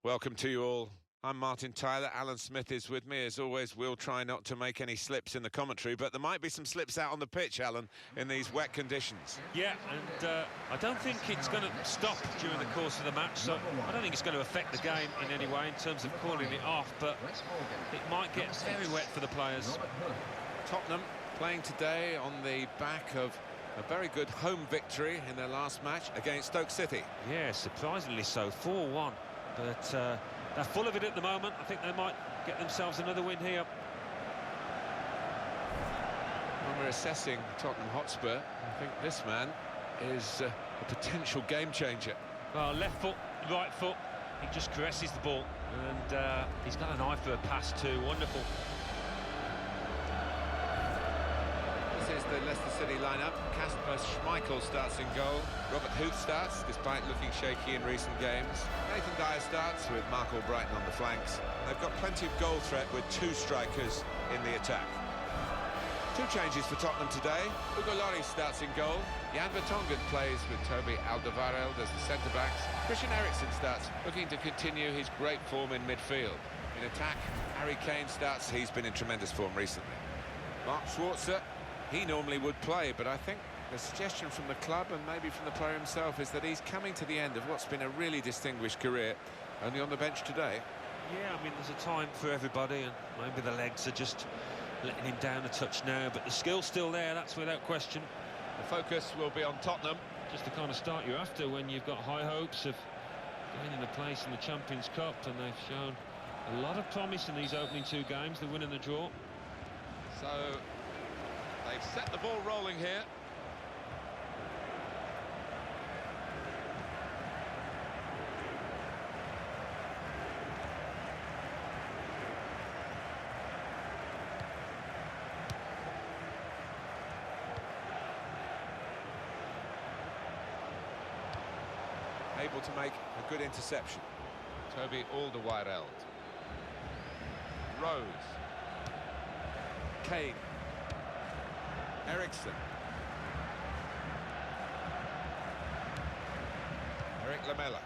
Welcome to you all. I'm Martin Tyler. Alan Smith is with me. As always, we'll try not to make any slips in the commentary, but there might be some slips out on the pitch, Alan, in these wet conditions. Yeah, and I don't think it's going to stop during the course of the match, so I don't think it's going to affect the game in any way in terms of calling it off, but it might get very wet for the players. Tottenham playing today on the back of a very good home victory in their last match against Stoke City. Yeah, surprisingly so, 4-1. But they're full of it at the moment. I think they might get themselves another win here. When we're assessing Tottenham Hotspur, I think this man is a potential game changer. Well, left foot, right foot, he just caresses the ball. And he's got an eye for a pass too, wonderful. This is the Leicester City lineup. Kasper Schmeichel starts in goal. Robert Huth starts, despite looking shaky in recent games. Nathan Dyer starts with Mark Albrighton on the flanks. They've got plenty of goal threat with two strikers in the attack. Two changes for Tottenham today. Hugo Lloris starts in goal. Jan Vertonghen plays with Toby Alderweireld as the centre-backs. Christian Eriksen starts, looking to continue his great form in midfield. In attack, Harry Kane starts. He's been in tremendous form recently. Mark Schwarzer, he normally would play, but I think the suggestion from the club and maybe from the player himself is that he's coming to the end of what's been a really distinguished career, only on the bench today. Yeah, I mean, there's a time for everybody, and maybe the legs are just letting him down a touch now, but the skill's still there, that's without question. The focus will be on Tottenham. Just the kind of start you're after when you've got high hopes of gaining a place in the Champions Cup, and they've shown a lot of promise in these opening two games, the win and the draw. So they've set the ball rolling here. Able to make a good interception. Toby Alderweireld. Rose. Kane. Eriksen. Eric Lamela.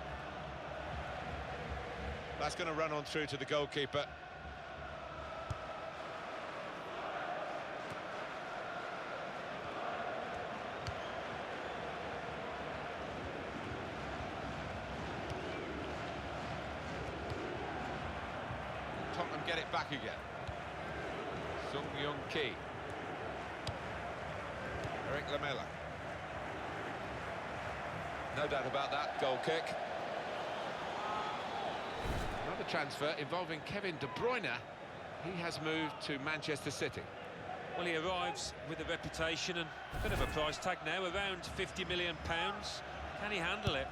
That's going to run on through to the goalkeeper. Tottenham get it back again. Sung Young Ki. Eric Lamela. No doubt about that, goal kick. Another transfer involving Kevin De Bruyne. He has moved to Manchester City. Well, he arrives with a reputation and a bit of a price tag now, around £50 million. Can he handle it?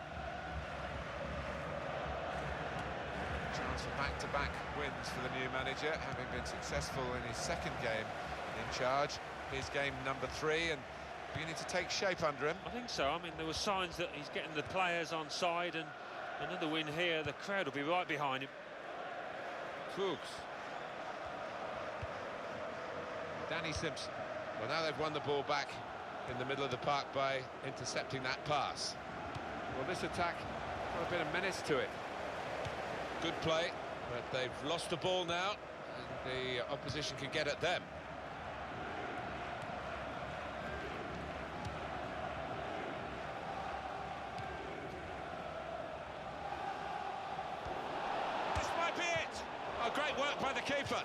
Chance for back-to-back wins for the new manager, having been successful in his second game in charge. His game number 3 and beginning to take shape under him. I think so. I mean, there were signs that he's getting the players on side, and another win here, the crowd will be right behind him. Fuchs. Danny Simpson. Well, now they've won the ball back in the middle of the park by intercepting that pass. Well, this attack got a bit of menace to it. Good play, but they've lost the ball now, and the opposition can get at them. This might be it! Oh, great work by the keeper.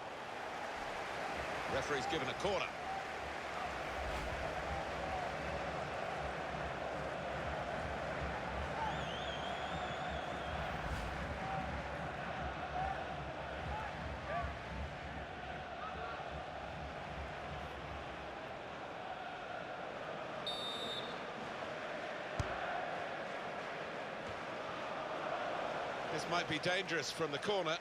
Referee's given a corner. This might be dangerous from the corner.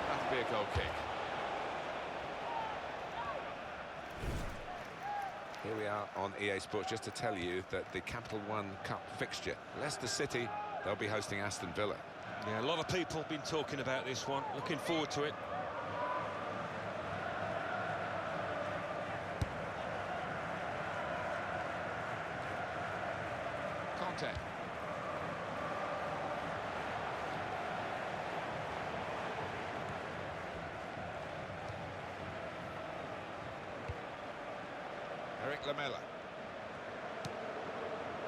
That'll be a goal kick. Here we are on EA Sports, just to tell you that the Capital One Cup fixture, Leicester City, they'll be hosting Aston Villa. Yeah, a lot of people have been talking about this one. Looking forward to it. Conte. Eric Lamela.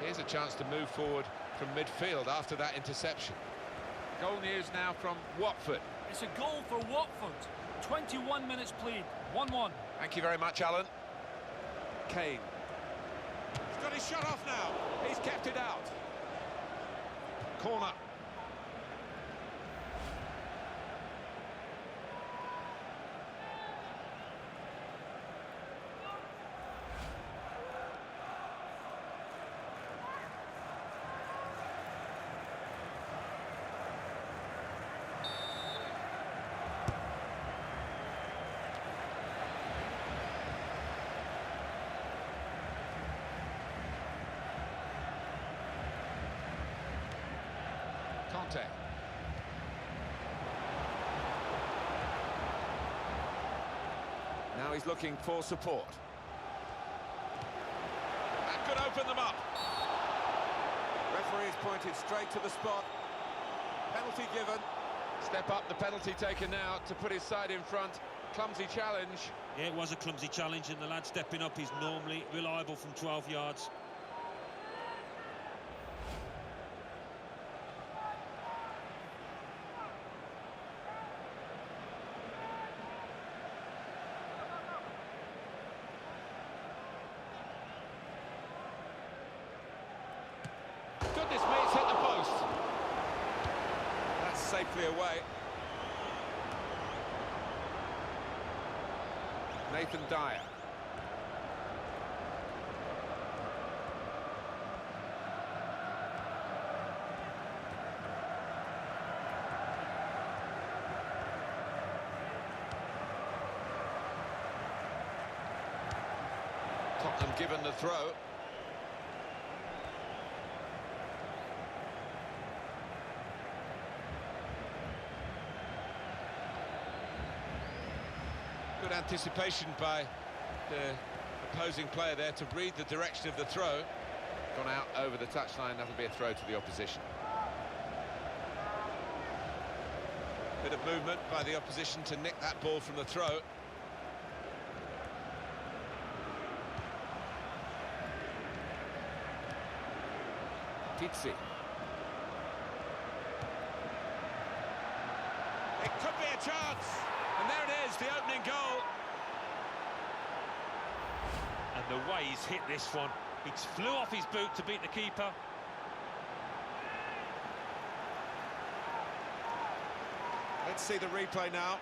Here's a chance to move forward from midfield after that interception. Goal news now from Watford. It's a goal for Watford. 21 minutes played, 1-1. Thank you very much, Alan. Kane. He's got his shot off now. He's kept it out. Corner. Conte. Now he's looking for support. That could open them up. Referee's pointed straight to the spot. Penalty given. Step up, the penalty taken now to put his side in front. Clumsy challenge. Yeah, it was a clumsy challenge, and the lad stepping up is normally reliable from 12 yards. Goodness me, it's hit the post. That's safely away. Nathan Dyer. Tottenham given the throw. Good anticipation by the opposing player there to read the direction of the throw. Gone out over the touchline, that'll be a throw to the opposition. Bit of movement by the opposition to nick that ball from the throw. Pizzi. It could be a chance. And there it is, the opening goal. And the way he's hit this one, he flew off his boot to beat the keeper. Let's see the replay now.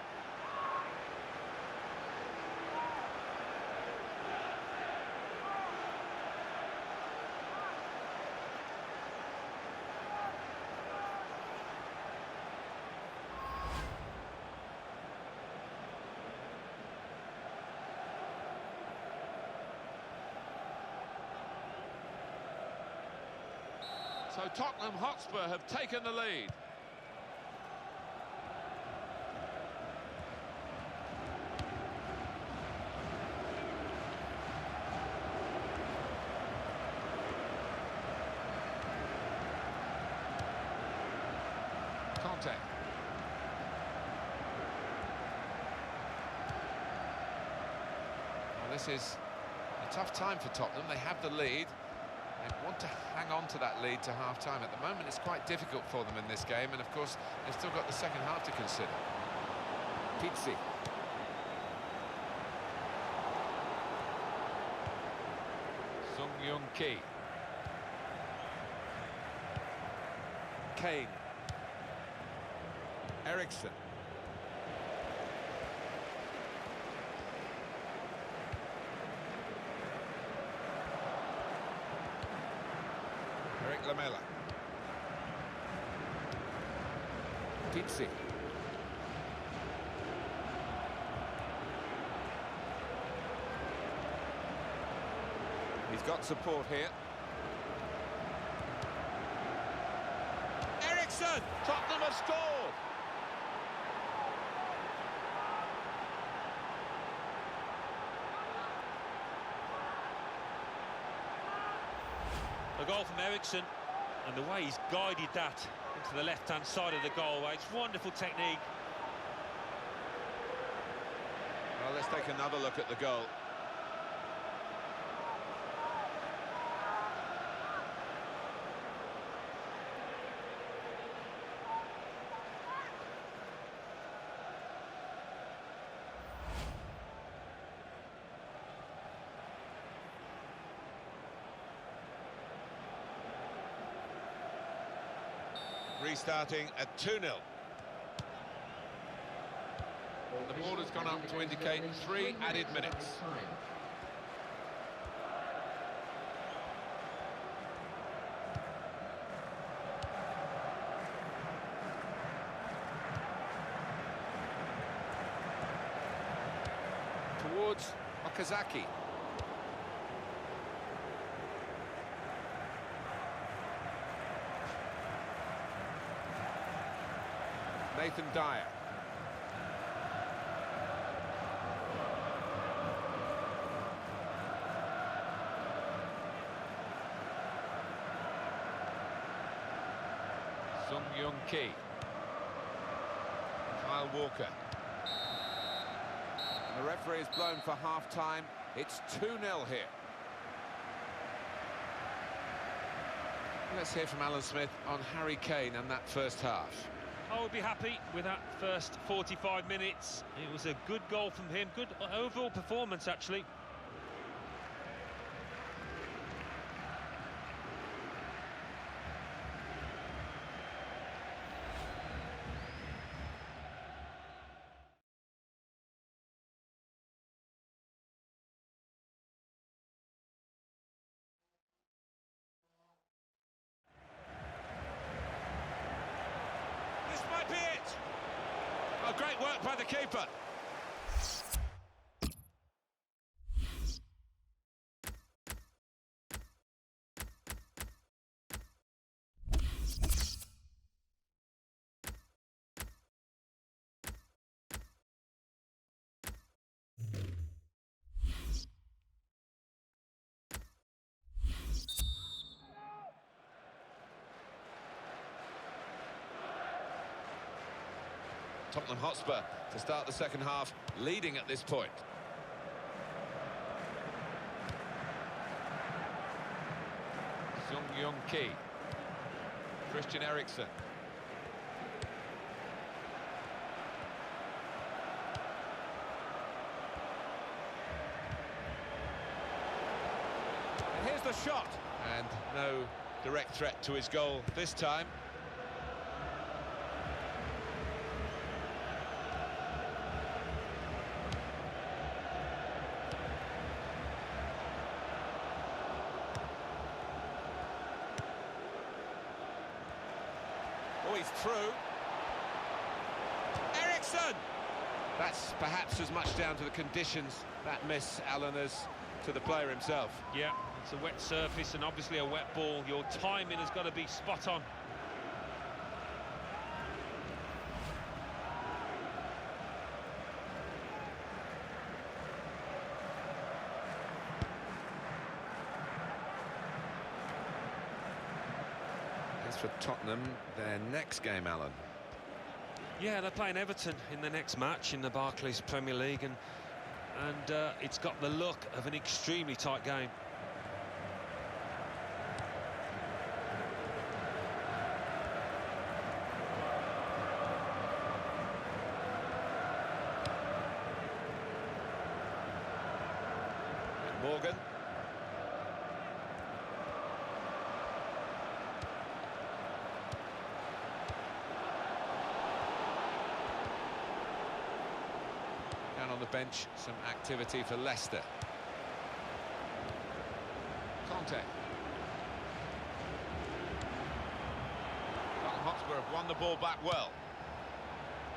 So Tottenham Hotspur have taken the lead. Conte. Well, this is a tough time for Tottenham. They have the lead. They want to hang on to that lead to half-time. At the moment, it's quite difficult for them in this game, and of course, they've still got the second half to consider. Pizzi. Sung Young Ki. Kane. Eriksson. Eric Lamela. Pizzi. He's got support here. Ericsson! Tottenham have scored! A goal from Ericsson, and the way he's guided that into the left-hand side of the goalway, it's wonderful technique. Well, let's take another look at the goal. Restarting at 2-0. The board has gone up to indicate 3 added minutes. Towards Okazaki. Nathan Dyer. Sung Young Ki. Kyle Walker. And the referee is blown for half-time. It's 2-0 here. Let's hear from Alan Smith on Harry Kane and that first half. I would be happy with that first 45 minutes. It was a good goal from him, good overall performance actually. Might be it. Oh, great work by the keeper. Tottenham Hotspur to start the second half, leading at this point. Sung Young Ki. Christian Eriksen. And here's the shot. And no direct threat to his goal this time. Oh, he's through. Ericsson! That's perhaps as much down to the conditions, that miss, Alan, as to the player himself. Yeah, it's a wet surface and obviously a wet ball. Your timing has got to be spot on. As for Tottenham, their next game, Alan. Yeah, they're playing Everton in the next match in the Barclays Premier League, and it's got the look of an extremely tight game. And Morgan. On the bench, some activity for Leicester. Conte. Tottenham Hotspur have won the ball back well.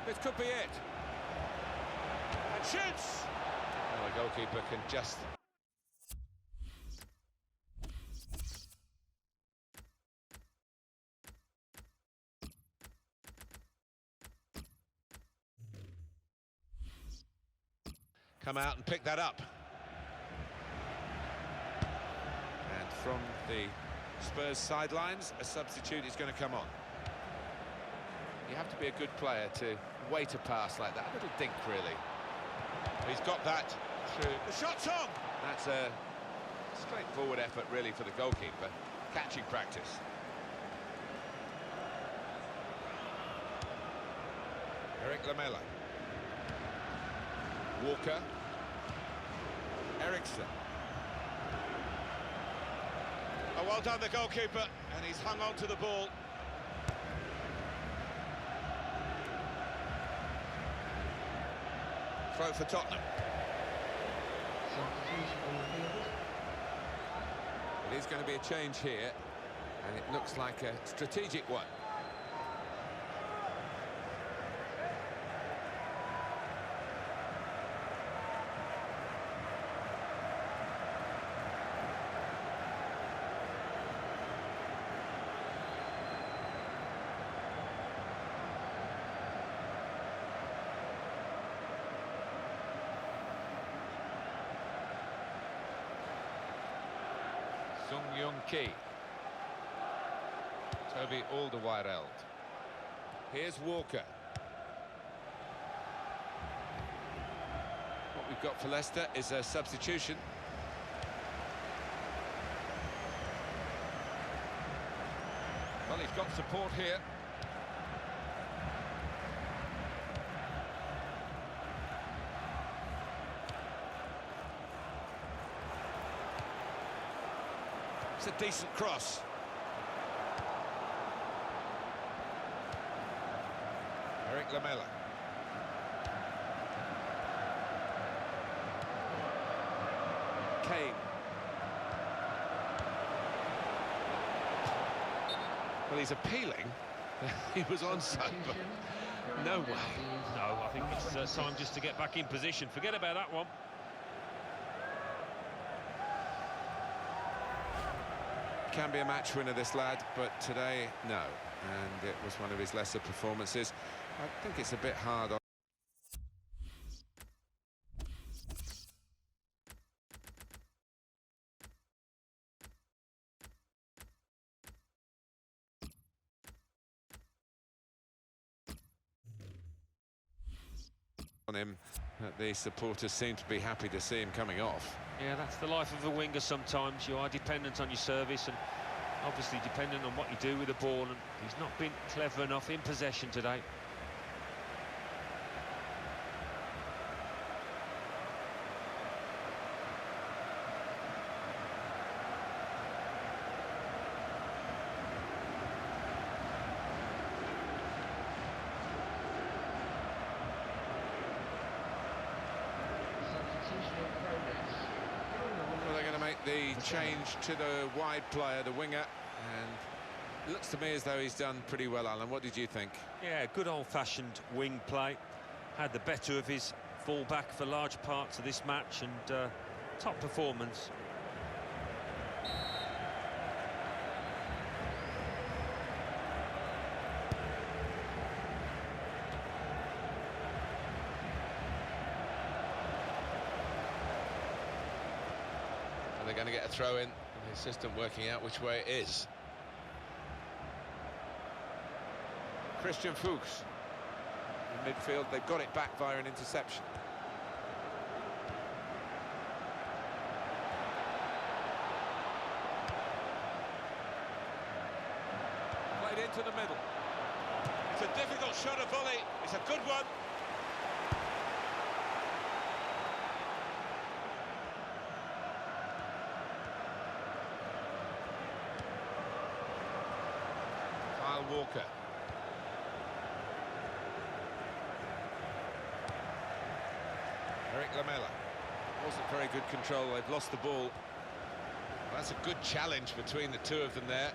This could be it. And shoots! Well, the goalkeeper can just come out and pick that up. And from the Spurs sidelines, a substitute is going to come on. You have to be a good player to wait a pass like that. A little dink, really. He's got that through. The shot's on! That's a straightforward effort, really, for the goalkeeper. Catching practice. Eric Lamela. Walker. Eriksson. Oh, well done, the goalkeeper, and he's hung on to the ball. Throw for Tottenham. It is going to be a change here, and it looks like a strategic one. Ki. Toby Alderweireld. Here's Walker. What we've got for Leicester is a substitution. Well, he's got support here. It's a decent cross. Eric Lamela. Kane. Well, he's appealing. He was onside, but no way. No, I think it's time just to get back in position. Forget about that one. Can be a match winner, this lad, but today, no. And it was one of his lesser performances. I think it's a bit hard on him. The supporters seem to be happy to see him coming off. Yeah, that's the life of a winger sometimes. You are dependent on your service and obviously dependent on what you do with the ball, and he's not been clever enough in possession today. The change to the wide player, the winger, and it looks to me as though he's done pretty well, Alan. What did you think? Yeah, good old-fashioned wing play. Had the better of his full-back for large parts of this match, and top performance. They're going to get a throw in, and the assistant working out which way it is. Christian Fuchs in midfield. They've got it back via an interception. Played into the middle. It's a difficult shot, a volley. It's a good one. Walker. Eric Lamela. Wasn't very good control. They've lost the ball. Well, that's a good challenge between the two of them there.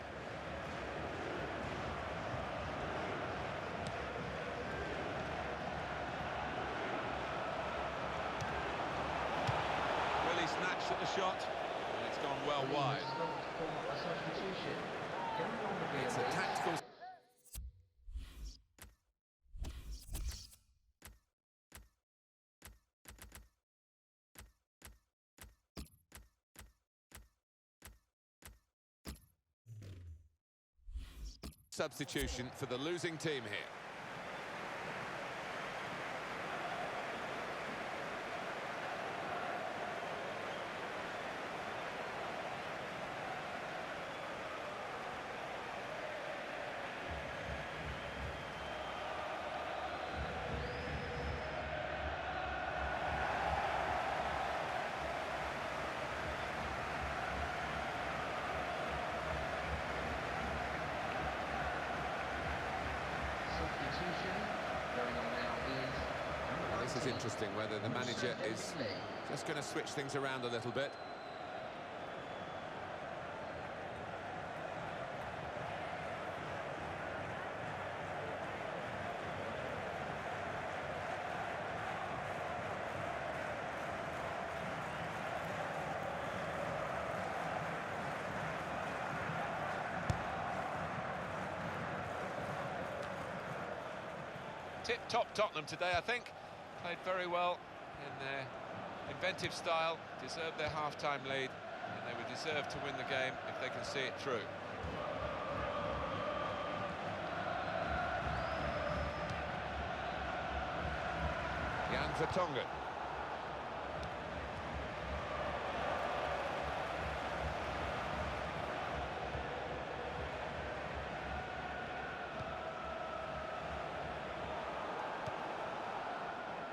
Really snatched at the shot, and it's gone well wide. It's a tactical substitution for the losing team here. Well, this is interesting, whether the manager is just going to switch things around a little bit. Tip-top Tottenham today, I think. Played very well in their inventive style, deserved their half-time lead, and they would deserve to win the game if they can see it through. Jan Vertonghen.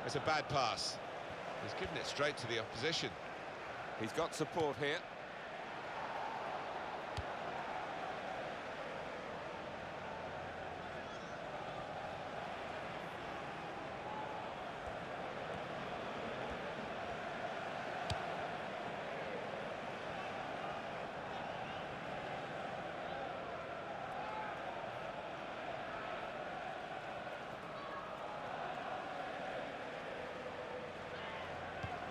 It's a bad pass. He's given it straight to the opposition. He's got support here.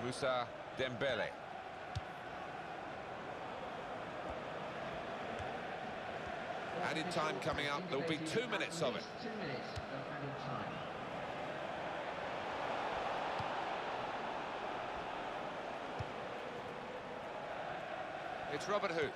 Moussa Dembele. Added time coming up. There'll be 2 minutes of it. 2 minutes of added time. It's Robert Huth.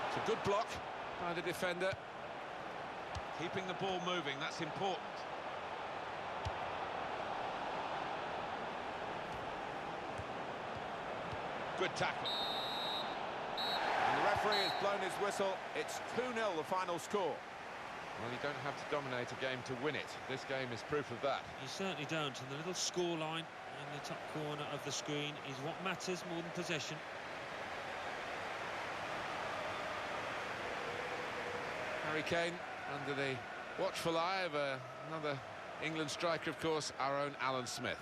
It's a good block by the defender. Keeping the ball moving, that's important. Good tackle. And the referee has blown his whistle. It's 2-0 the final score. Well, you don't have to dominate a game to win it. This game is proof of that. You certainly don't, and the little scoreline in the top corner of the screen is what matters more than possession. Harry Kane under the watchful eye of another England striker, of course, our own Alan Smith.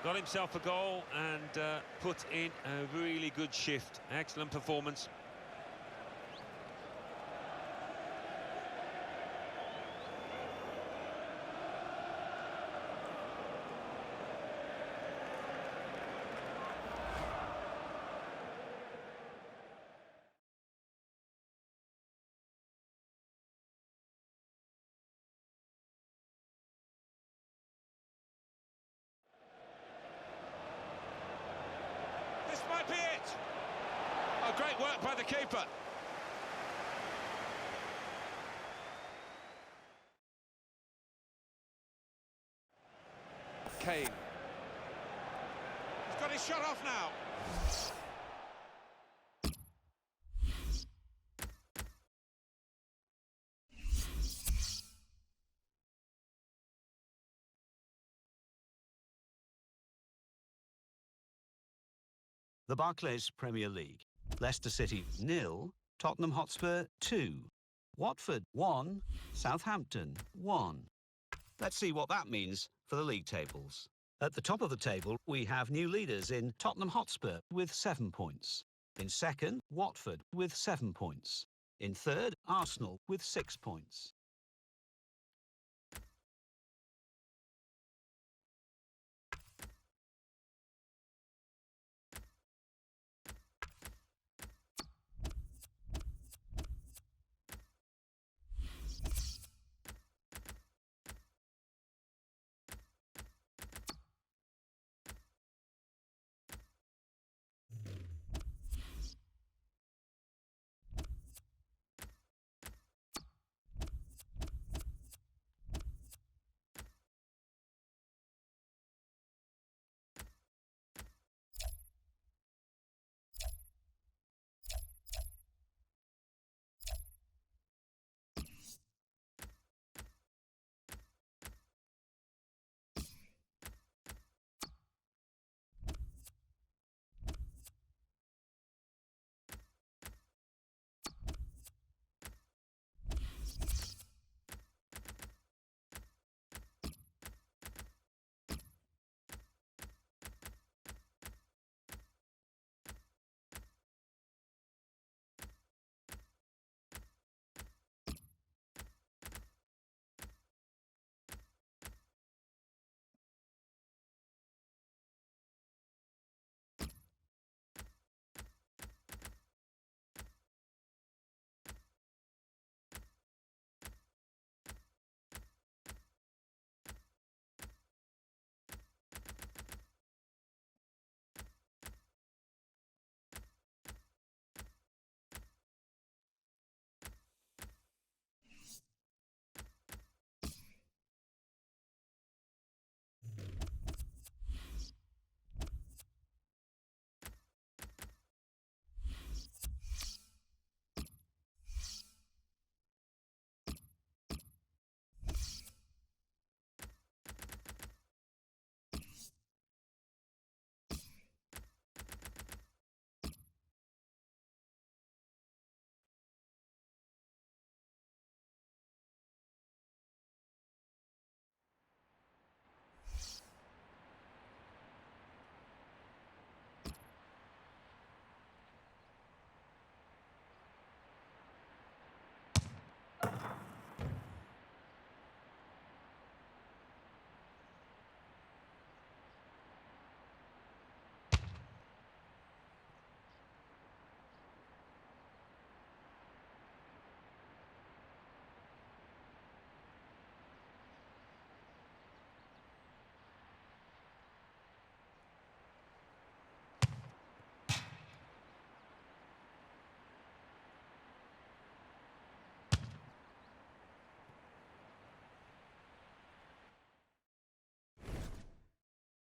Got himself a goal and put in a really good shift. Excellent performance. This might be it. Oh, great work by the keeper. Kane. He's got his shot off now. The Barclays Premier League. Leicester City 0, Tottenham Hotspur 2, Watford 1, Southampton 1. Let's see what that means for the league tables. At the top of the table, we have new leaders in Tottenham Hotspur with 7 points. In second, Watford with 7 points. In third, Arsenal with 6 points.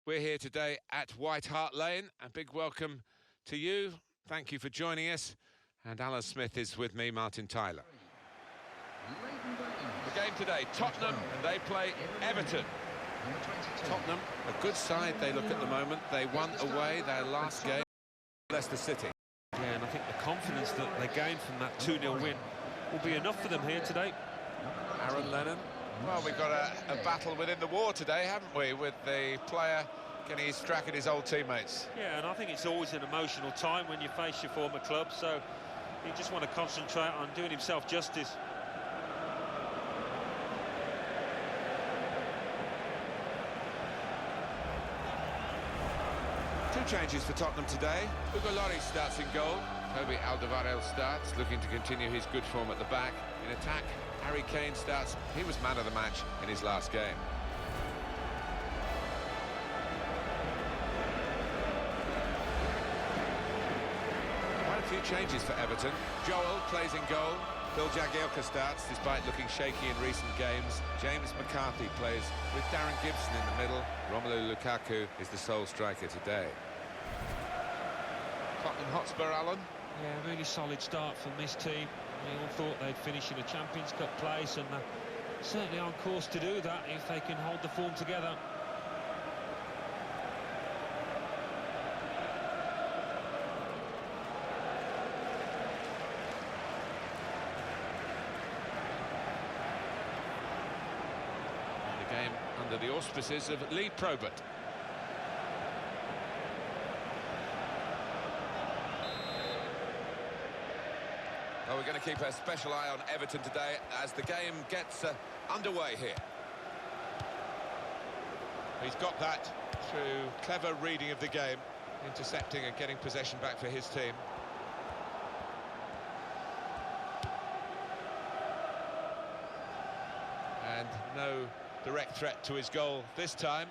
We're here today at White Hart Lane. A big welcome to you. Thank you for joining us. And Alan Smith is with me, Martin Tyler. The game today, Tottenham, and they play Everton. Tottenham, a good side they look at the moment. They won away their last game, Leicester City. Yeah, and I think the confidence that they gained from that 2-0 win will be enough for them here today. Aaron Lennon. Well, we've got a battle within the war today, haven't we, with the player getting his crack at his old teammates. Yeah, and I think it's always an emotional time when you face your former club, so you just want to concentrate on doing himself justice. Two changes for Tottenham today. Hugo Lloris starts in goal. Toby Alderweireld starts, looking to continue his good form at the back. In attack, Harry Kane starts. He was man of the match in his last game. Quite a few changes for Everton. Joel plays in goal. Phil Jagielka starts, despite looking shaky in recent games. James McCarthy plays with Darren Gibson in the middle. Romelu Lukaku is the sole striker today. Tottenham Hotspur, Alan. Yeah, really solid start from this team. We all thought they'd finish in a Champions Cup place, and they're certainly on course to do that if they can hold the form together. The game under the auspices of Lee Probert. Well, we're going to keep a special eye on Everton today as the game gets underway here. He's got that through clever reading of the game, intercepting and getting possession back for his team. And no direct threat to his goal this time.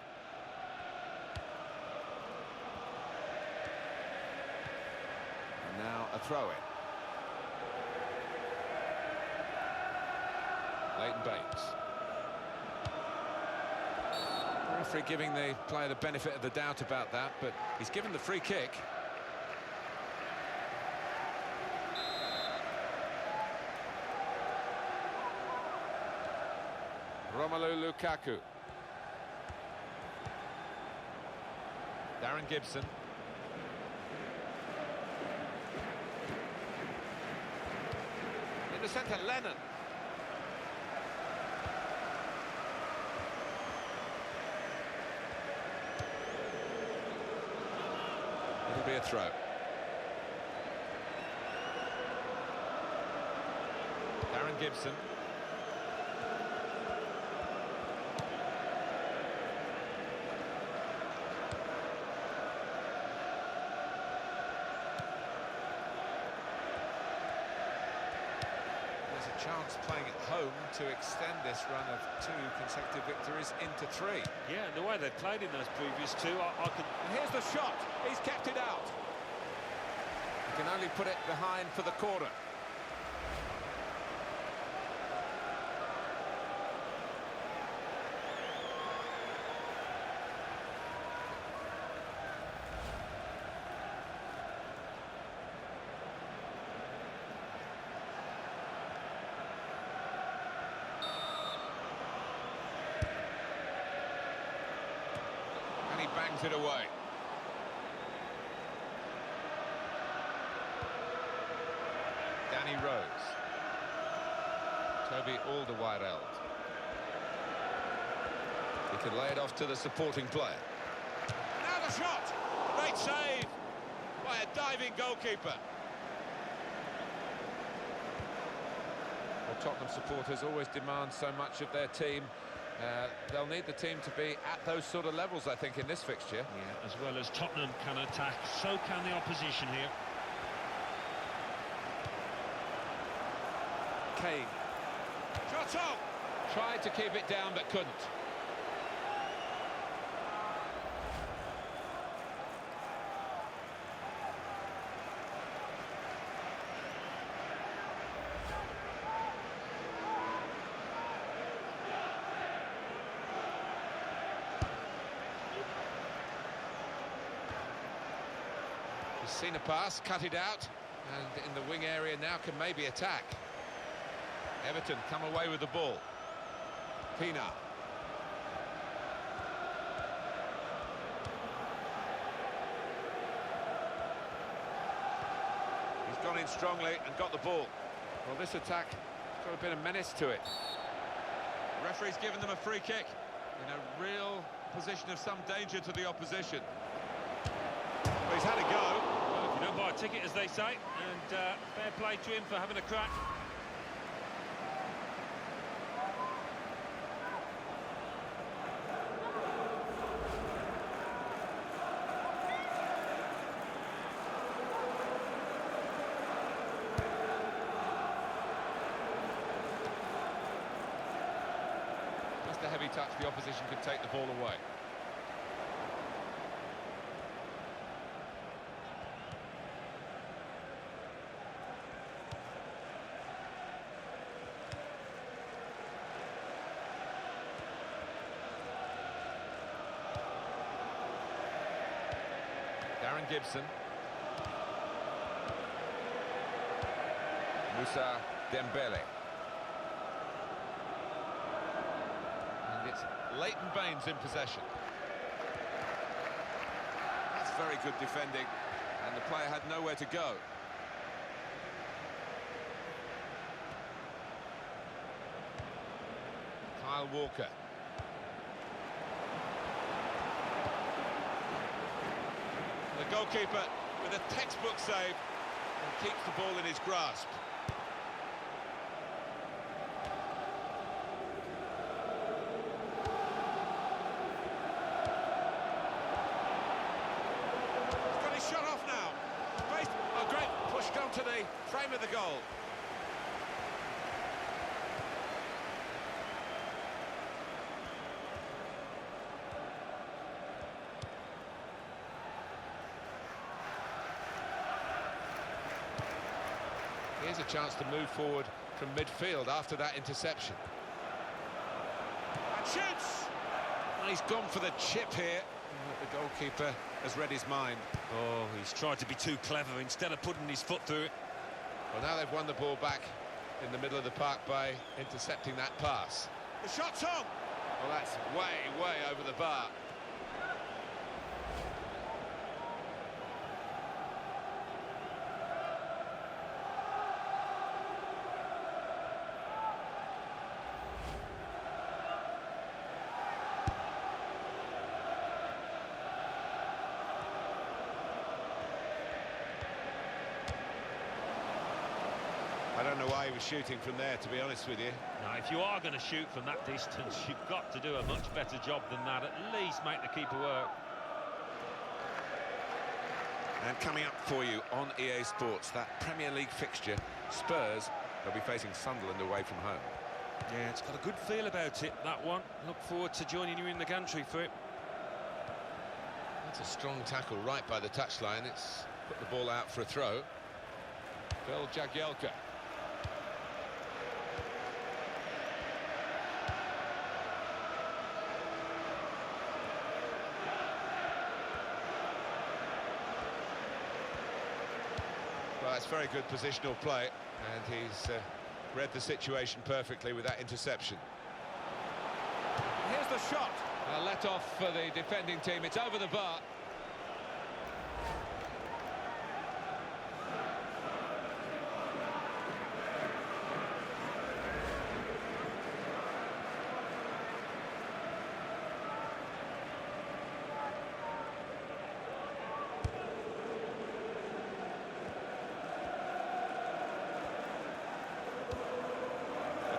And now a throw-in. Leighton Baines. The referee giving the player the benefit of the doubt about that, but he's given the free kick. Romelu Lukaku. Darren Gibson. In the centre, Lennon. It'll be a throw. Darren Gibson. There's a chance playing at home to extend this run of 2 consecutive victories into 3. Yeah, and the way they've played in those previous 2, I could... And here's the shot. He's kept it out. He can only put it behind for the corner. And he bangs it away. Danny Rose. Toby Alderweireld. He can lay it off to the supporting player. Now the shot! Great save by a diving goalkeeper. Well, Tottenham supporters always demand so much of their team. They'll need the team to be at those sort of levels, I think, in this fixture. Yeah, as well as Tottenham can attack, so can the opposition here. Kane. Shot on! Tried to keep it down, but couldn't. Seen a pass, cut it out, and in the wing area now can maybe attack. Everton come away with the ball. Pina. He's gone in strongly and got the ball. Well, this attack has got a bit of menace to it. The referee's given them a free kick in a real position of some danger to the opposition. Well, he's had a go. Well, if you don't buy a ticket, as they say, and fair play to him for having a crack. Just a heavy touch, the opposition could take the ball away. Darren Gibson. Moussa Dembele. And it's Leighton Baines in possession. That's very good defending, and the player had nowhere to go. Kyle Walker. The goalkeeper with a textbook save and keeps the ball in his grasp. He's got his shot off now. Oh, great push down to the frame of the goal. Here's a chance to move forward from midfield after that interception. And shoots! And he's gone for the chip here. The goalkeeper has read his mind. Oh, he's tried to be too clever instead of putting his foot through it. Well, now they've won the ball back in the middle of the park by intercepting that pass. The shot's on! Well, that's way, way over the bar. I don't know why he was shooting from there, to be honest with you. Now, if you are going to shoot from that distance, you've got to do a much better job than that. At least make the keeper work. And coming up for you on EA Sports, that Premier League fixture, Spurs, they'll be facing Sunderland away from home. Yeah, it's got a good feel about it, that one. Look forward to joining you in the gantry for it. That's a strong tackle right by the touchline. It's put the ball out for a throw. Phil Jagielka. Well, it's very good positional play, and he's read the situation perfectly with that interception. Here's the shot. Let off for the defending team. It's over the bar.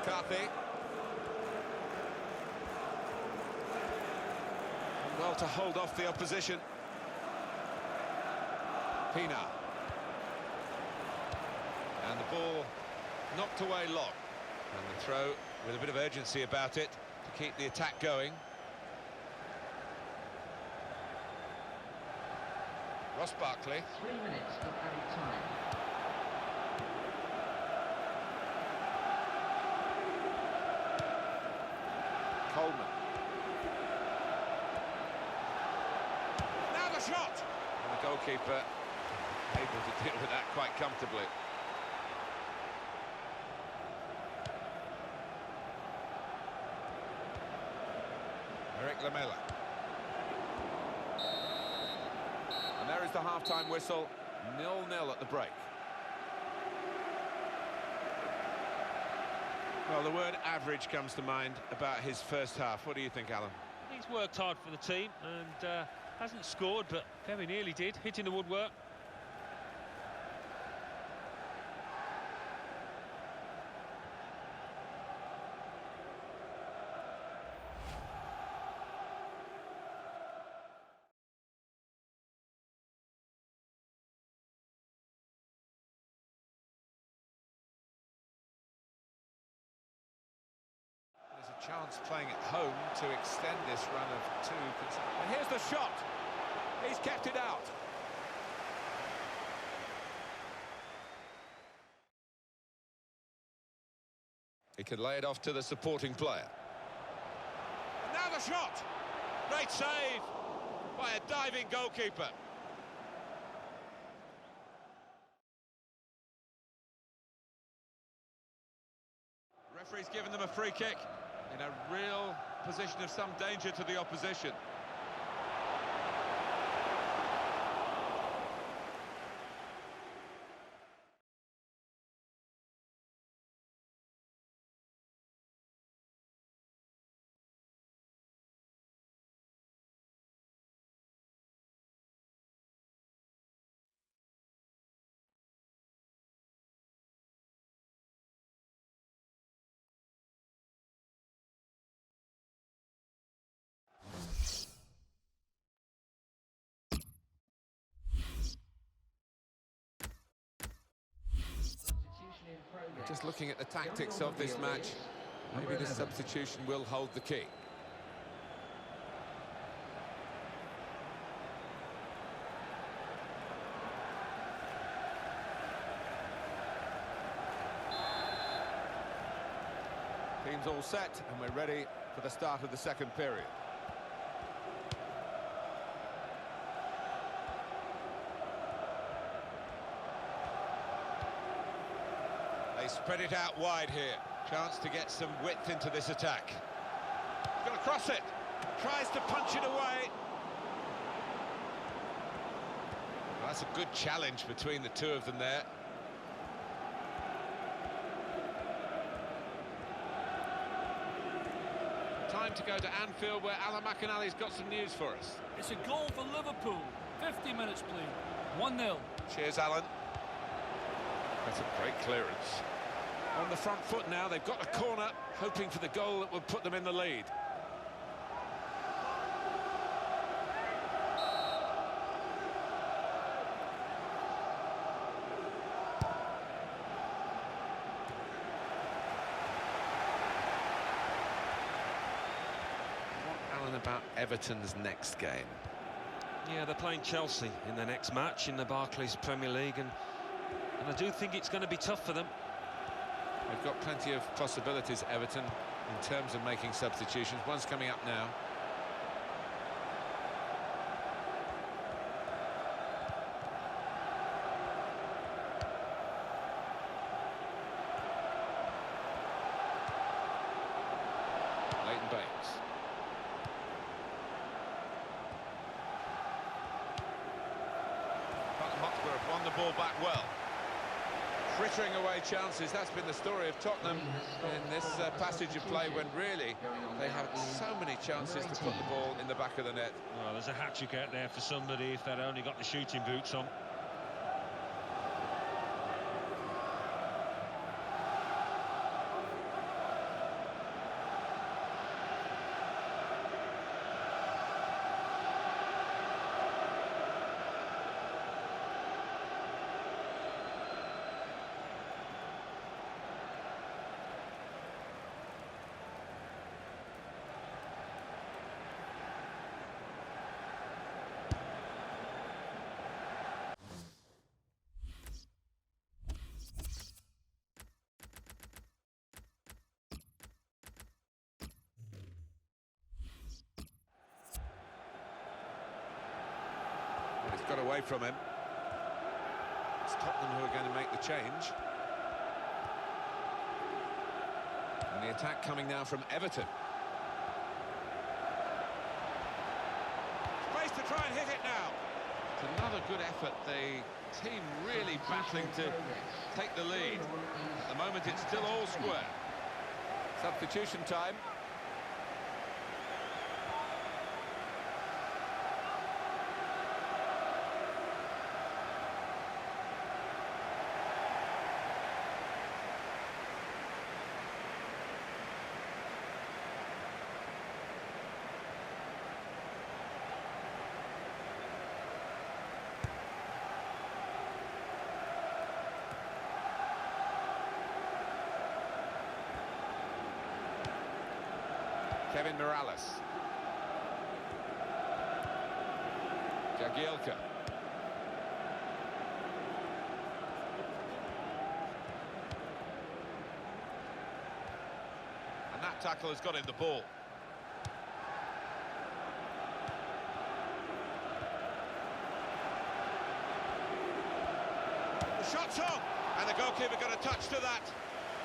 McCarthy. Well, to hold off the opposition. Pina. And the ball knocked away long. And the throw with a bit of urgency about it to keep the attack going. Ross Barkley. 3 minutes of added time. Coleman. Now the shot! And the goalkeeper Able to deal with that quite comfortably. Eric Lamela. And there is the half-time whistle. 0-0 at the break. Well, the word average comes to mind about his first half. What do you think, Alan? He's worked hard for the team and hasn't scored, but very nearly did, hitting the woodwork. Chance playing at home to extend this run of two. And here's the shot. He's kept it out. He can lay it off to the supporting player. And now the shot. Great save by a diving goalkeeper. Referee's given them a free kick. In a real position of some danger to the opposition. Just looking at the tactics of this match, maybe this substitution will hold the key. Team's all set, and we're ready for the start of the second period. They spread it out wide here. Chance to get some width into this attack. He's going to cross it. Tries to punch it away. Well, that's a good challenge between the two of them there. Time to go to Anfield, where Alan McInally's got some news for us. It's a goal for Liverpool. 50 minutes played. 1-0. Cheers, Alan. That's a great clearance. On the front foot now, they've got a corner, hoping for the goal that will put them in the lead. What, Alan, about Everton's next game? Yeah, they're playing Chelsea in their next match in the Barclays Premier League, and I do think it's going to be tough for them. They've got plenty of possibilities, Everton, in terms of making substitutions. One's coming up now. Leighton Baines. Tottenham Hotspur have won the ball back well. Frittering away chances. That's been the story of Tottenham in this passage of play, when really they have so many chances to put the ball in the back of the net. Well, there's a hat-trick out there for somebody if they'd only got the shooting boots on. It's got away from him. Tottenham who are going to make the change. And the attack coming now from Everton. Space to try and hit it now. It's another good effort. The team really battling to take the lead. At the moment, it's still all square. Substitution time. Kevin Morales. Jagielka. And that tackle has got him the ball. The shot's on, and the goalkeeper got a touch to that.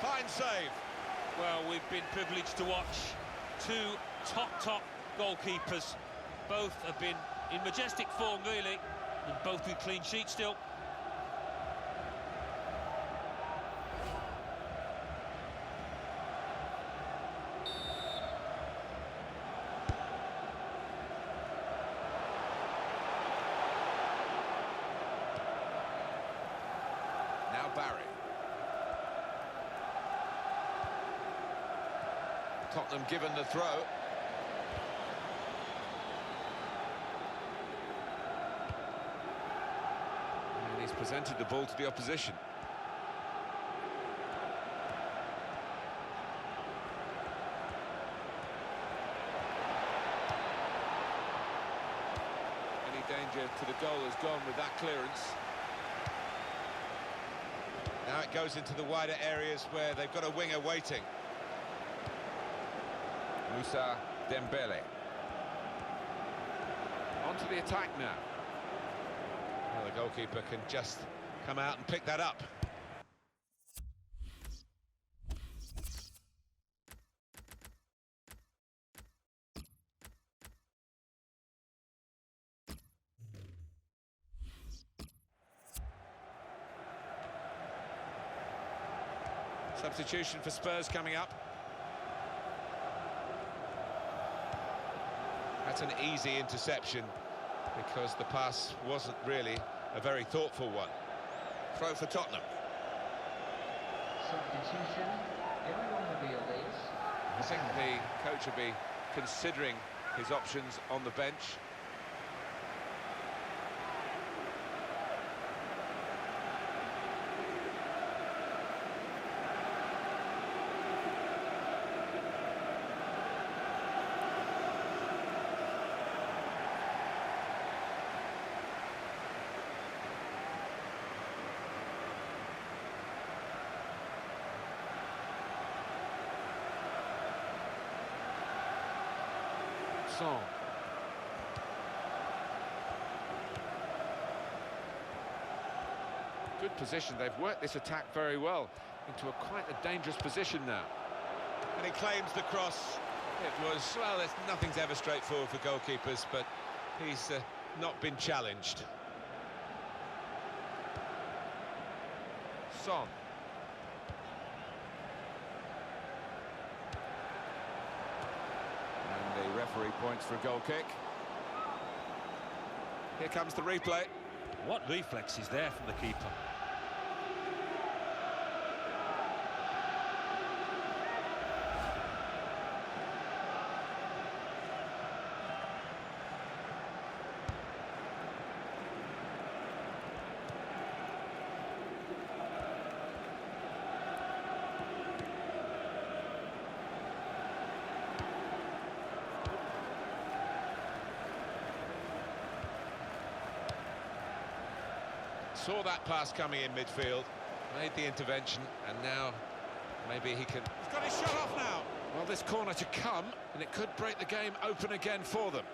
Fine save. Well, we've been privileged to watch two top goalkeepers. Both have been in majestic form, really, and both with clean sheets still. Now Barry. Tottenham given the throw. And he's presented the ball to the opposition. Any danger to the goal has gone with that clearance. Now it goes into the wider areas where they've got a winger waiting. Moussa Dembele. On to the attack now. Well, the goalkeeper can just come out and pick that up. Substitution for Spurs coming up. That's an easy interception because the pass wasn't really a very thoughtful one. Throw for Tottenham. Substitution. Everyone will be released. I think the coach will be considering his options on the bench. Song. Good position. They've worked this attack very well into quite a dangerous position now. And he claims the cross. It was, well, nothing's ever straightforward for goalkeepers, but he's not been challenged. Son. The referee points for a goal kick. Here comes the replay. What reflex is there from the keeper? Saw that pass coming in midfield, made the intervention, and now maybe he can... He's got his shot off now! Well, this corner to come, and it could break the game open again for them.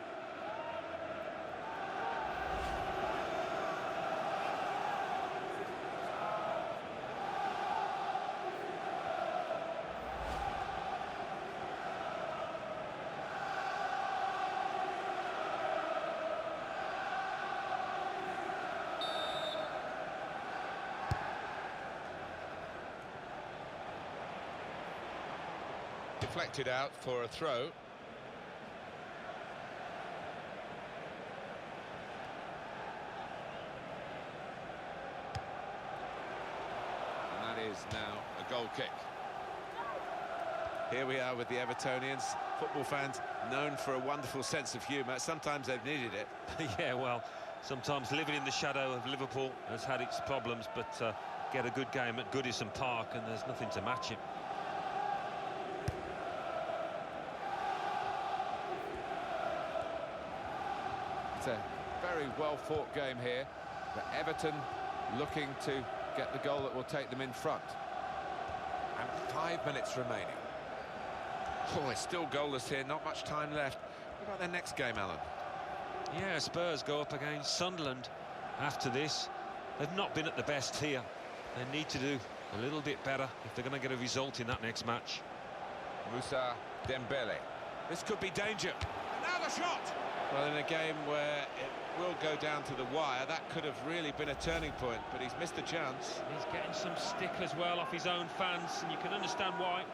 deflected out for a throw. And that is now a goal kick. Here we are with the Evertonians, football fans known for a wonderful sense of humour. Sometimes they've needed it. Yeah, well, sometimes living in the shadow of Liverpool has had its problems, but get a good game at Goodison Park and there's nothing to match it. It's a very well-fought game here, but Everton looking to get the goal that will take them in front. And 5 minutes remaining. Oh, it's still goalless here, not much time left. What about their next game, Alan? Yeah, Spurs go up against Sunderland after this. They've not been at the best here. They need to do a little bit better if they're going to get a result in that next match. Moussa Dembele. This could be danger. And now the shot! Well, in a game where it will go down to the wire, that could have really been a turning point, but he's missed a chance. He's getting some stick as well off his own fans, and you can understand why.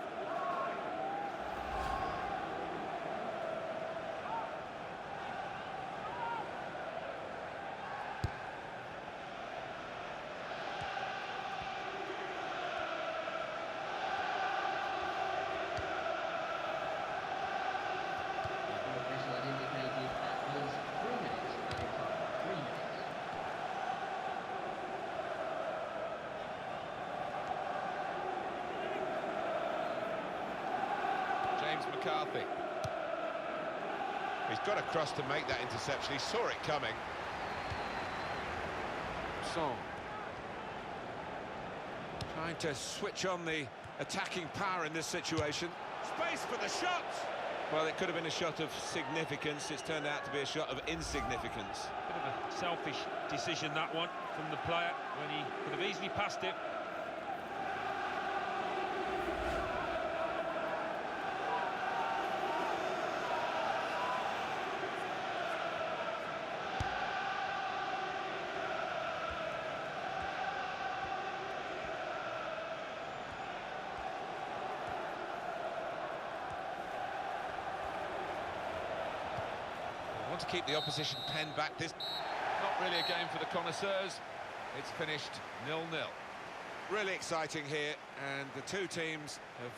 McCarthy. He's got across to make that interception. He saw it coming. Song. Trying to switch on the attacking power in this situation. Space for the shot! Well, it could have been a shot of significance. It's turned out to be a shot of insignificance. Bit of a selfish decision, that one, from the player, when he could have easily passed it. Want to keep the opposition pen back. This not really a game for the connoisseurs. It's finished 0-0. Really exciting here, and the two teams have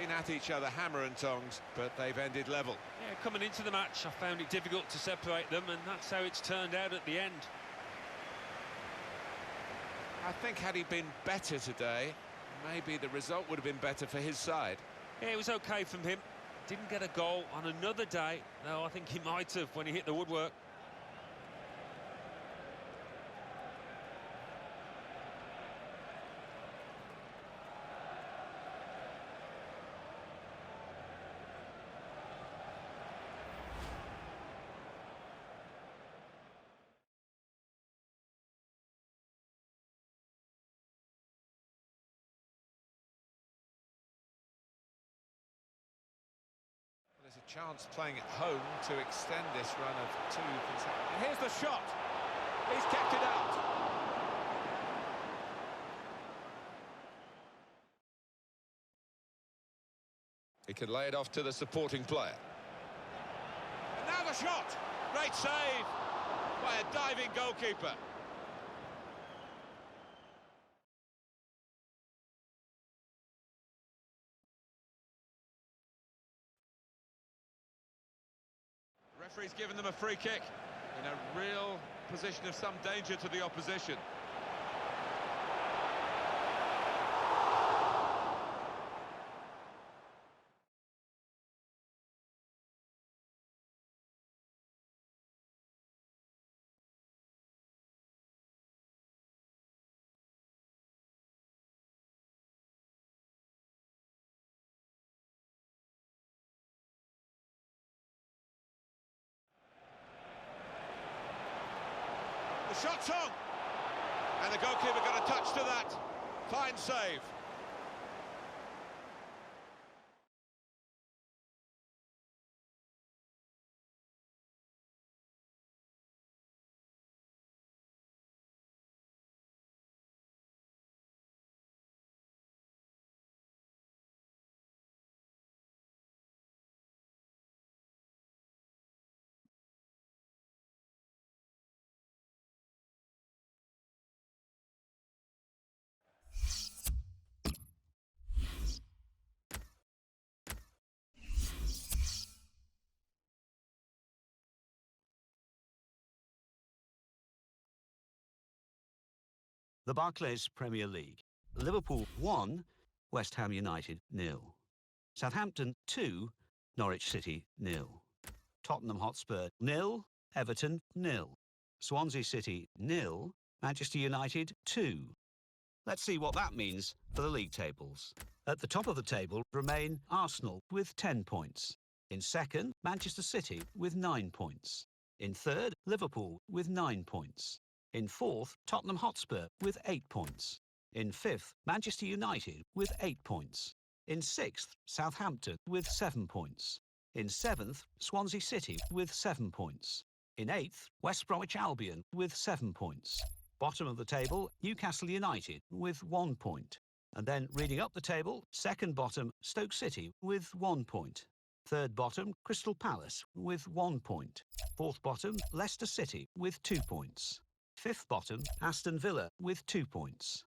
been at each other hammer and tongs, but they've ended level. Yeah, coming into the match, I found it difficult to separate them, and that's how it's turned out at the end. I think had he been better today, maybe the result would have been better for his side. Yeah, it was okay from him. Didn't get a goal on another day. No, I think he might have when he hit the woodwork. There's a chance playing at home to extend this run of two consecutive. And here's the shot. He's kept it out. He can lay it off to the supporting player. And now the shot. Great save by a diving goalkeeper. Referee's given them a free kick in a real position of some danger to the opposition. The shot's on! And the goalkeeper got a touch to that. Fine save. The Barclays Premier League. Liverpool 1, West Ham United 0. Southampton 2, Norwich City 0. Tottenham Hotspur 0, Everton 0. Swansea City 0, Manchester United 2. Let's see what that means for the league tables. At the top of the table remain Arsenal with 10 points. In second, Manchester City with 9 points. In third, Liverpool with 9 points. In fourth, Tottenham Hotspur with 8 points. In fifth, Manchester United with 8 points. In sixth, Southampton with 7 points. In seventh, Swansea City with 7 points. In eighth, West Bromwich Albion with 7 points. Bottom of the table, Newcastle United with 1 point. And then reading up the table, second bottom, Stoke City with 1 point. Third bottom, Crystal Palace with 1 point. Fourth bottom, Leicester City with 2 points. Fifth bottom, Aston Villa with 2 points.